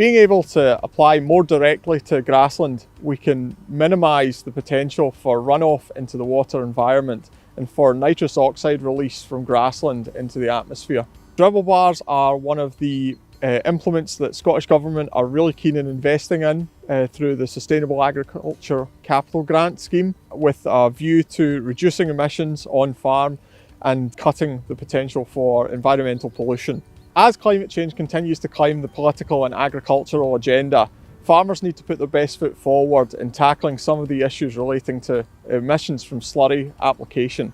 Being able to apply more directly to grassland, we can minimise the potential for runoff into the water environment and for nitrous oxide release from grassland into the atmosphere. Dribble bars are one of the implements that Scottish Government are really keen in investing in through the Sustainable Agriculture Capital Grant scheme, with a view to reducing emissions on farm and cutting the potential for environmental pollution. As climate change continues to climb the political and agricultural agenda, farmers need to put their best foot forward in tackling some of the issues relating to emissions from slurry application.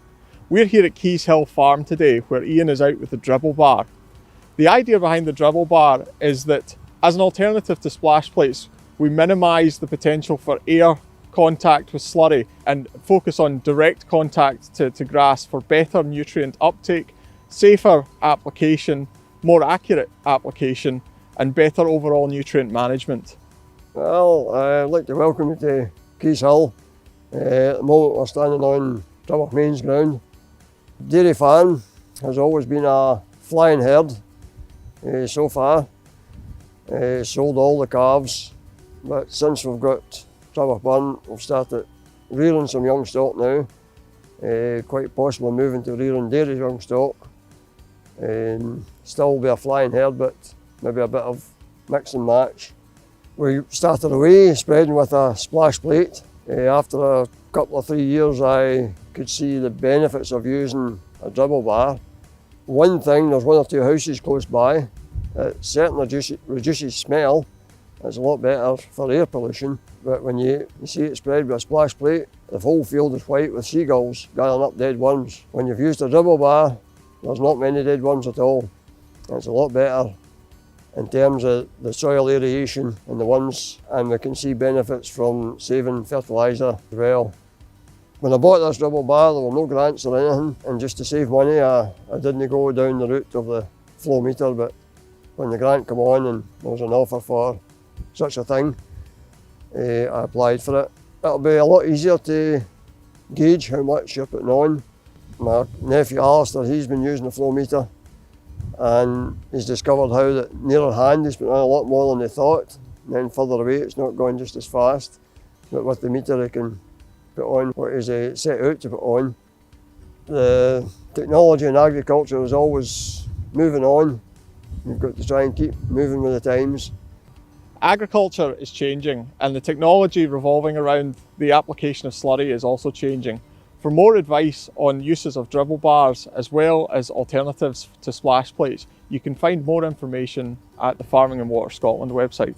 We're here at Keyshill Farm today, where Ian is out with the dribble bar. The idea behind the dribble bar is that as an alternative to splash plates, we minimise the potential for air contact with slurry and focus on direct contact to grass for better nutrient uptake, safer application, more accurate application and better overall nutrient management. Well, I'd like to welcome you to Keyshill. At the moment we're standing on Dribble Mains ground. Dairy farm has always been a flying herd so far. Sold all the calves, but since we've got Dribble Burn, we've started rearing some young stock now. Quite possibly moving to rearing dairy young stock. Still be a flying herd, but maybe a bit of mix and match. We started away spreading with a splash plate. After a couple of 3 years, I could see the benefits of using a dribble bar. One thing, there's 1 or 2 houses close by. It certainly reduces smell. It's a lot better for air pollution. But when you see it spread with a splash plate, the whole field is white with seagulls gathering up dead worms. When you've used a dribble bar, there's not many dead worms at all. It's a lot better in terms of the soil aeration and the worms, and we can see benefits from saving fertiliser as well. When I bought this dribble bar, there were no grants or anything, and just to save money, I didn't go down the route of the flow meter, but when the grant came on and there was an offer for such a thing, I applied for it. It'll be a lot easier to gauge how much you're putting on. My nephew Alistair, he's been using the flow meter and he's discovered how that nearer hand he's putting on a lot more than he thought. And then further away it's not going just as fast. But with the meter he can put on what he's set out to put on. The technology in agriculture is always moving on. You've got to try and keep moving with the times. Agriculture is changing and the technology revolving around the application of slurry is also changing. For more advice on uses of dribble bars as well as alternatives to splash plates, you can find more information at the Farming and Water Scotland website.